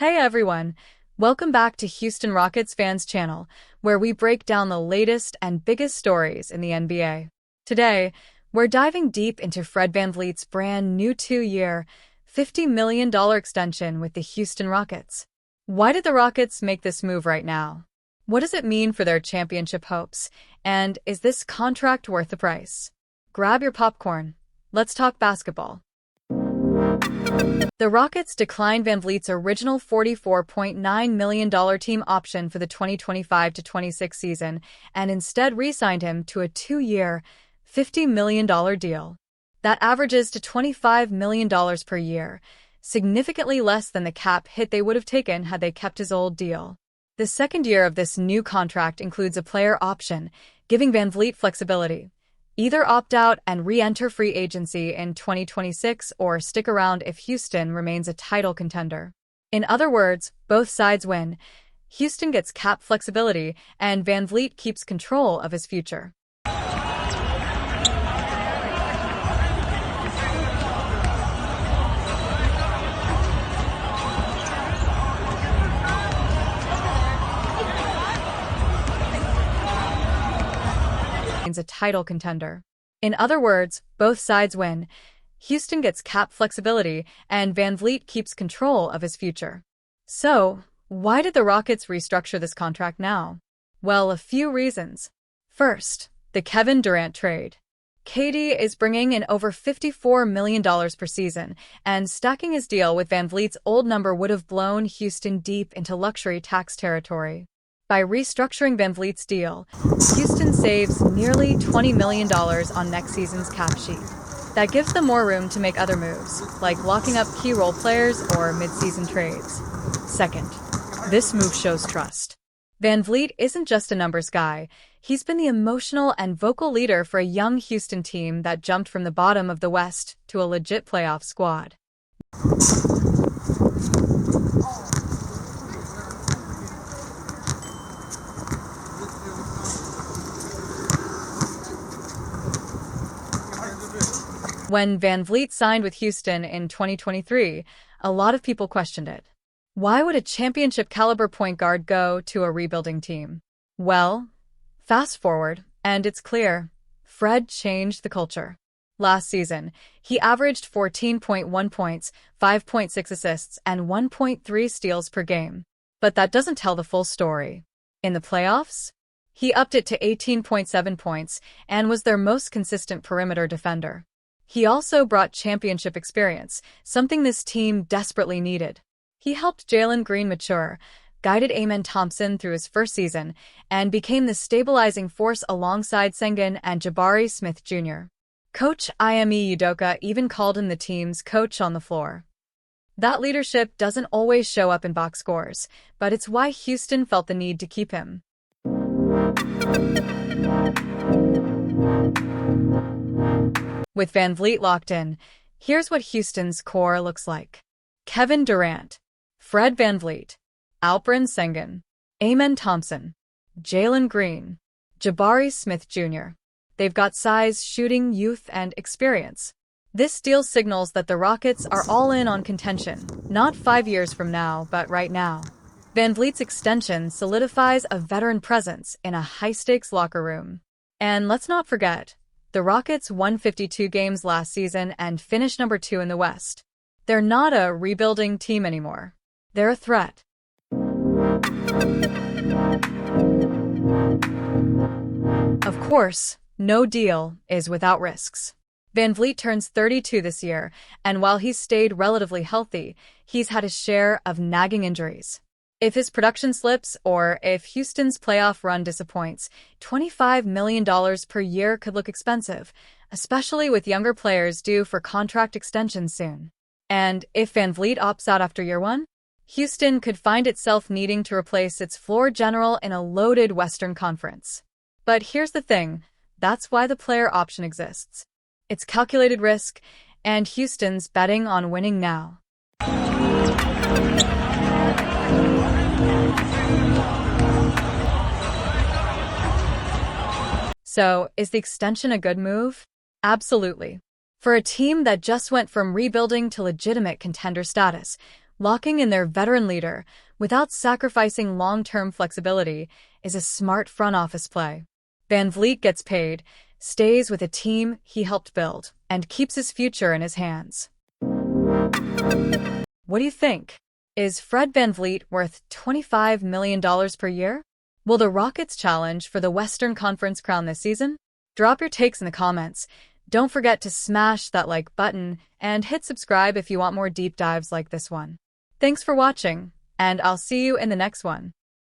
Hey everyone! Welcome back to Houston Rockets Fans Channel, where we break down the latest and biggest stories in the NBA. Today, we're diving deep into Fred VanVleet's brand new 2-year, $50 million extension with the Houston Rockets. Why did the Rockets make this move right now? What does it mean for their championship hopes? And is this contract worth the price? Grab your popcorn. Let's talk basketball. The Rockets declined VanVleet's original $44.9 million team option for the 2025-26 season and instead re-signed him to a 2-year, $50 million deal. That averages to $25 million per year, significantly less than the cap hit they would have taken had they kept his old deal. The second year of this new contract includes a player option, giving VanVleet flexibility. Either opt out and re-enter free agency in 2026 or stick around if Houston remains a title contender. In other words, both sides win. Houston gets cap flexibility, and VanVleet keeps control of his future. A title contender. In other words, both sides win. Houston gets cap flexibility, and VanVleet keeps control of his future. So, why did the Rockets restructure this contract now? Well, a few reasons. First, the Kevin Durant trade. KD is bringing in over $54 million per season, and stacking his deal with VanVleet's old number would have blown Houston deep into luxury tax territory. By restructuring VanVleet's deal, Houston saves nearly $20 million on next season's cap sheet. That gives them more room to make other moves, like locking up key role players or mid-season trades. Second, this move shows trust. VanVleet isn't just a numbers guy. He's been the emotional and vocal leader for a young Houston team that jumped from the bottom of the West to a legit playoff squad. When VanVleet signed with Houston in 2023, a lot of people questioned it. Why would a championship-caliber point guard go to a rebuilding team? Well, fast forward, and it's clear. Fred changed the culture. Last season, he averaged 14.1 points, 5.6 assists, and 1.3 steals per game. But that doesn't tell the full story. In the playoffs, he upped it to 18.7 points and was their most consistent perimeter defender. He also brought championship experience, something this team desperately needed. He helped Jalen mature, guided Thompson through his first season, and became the stabilizing force alongside Sengun and Jabari Smith Jr. Coach Ime Udoka even called him the team's coach on the floor. That leadership doesn't always show up in box scores, but it's why Houston felt the need to keep him. With VanVleet locked in, here's what Houston's core looks like. Kevin Durant, Fred VanVleet, Alperen Sengun, Thompson, Jalen Green, Jabari Smith Jr. They've got size, shooting, youth, and experience. This deal signals that the Rockets are all in on contention, not 5 years from now, but right now. VanVleet's extension solidifies a veteran presence in a high-stakes locker room. And let's not forget, the Rockets won 52 games last season and finished number 2 in the West. They're not a rebuilding team anymore. They're a threat. Of course, no deal is without risks. VanVleet turns 32 this year, and while he's stayed relatively healthy, he's had his share of nagging injuries. If his production slips or if Houston's playoff run disappoints, $25 million per year could look expensive, especially with younger players due for contract extensions soon. And if VanVleet opts out after year 1, Houston could find itself needing to replace its floor general in a loaded Western Conference. But here's the thing, that's why the player option exists. It's calculated risk, and Houston's betting on winning now. So, is the extension a good move? Absolutely. For a team that just went from rebuilding to legitimate contender status, Locking in their veteran leader without sacrificing long-term flexibility is a smart front office play. VanVleet gets paid, stays with a team he helped build, and keeps his future in his hands. What do you think? Is Fred VanVleet worth $25 million per year? Will the Rockets challenge for the Western Conference crown this season? Drop your takes in the comments. Don't forget to smash that like button and hit subscribe if you want more deep dives like this one. Thanks for watching, and I'll see you in the next one.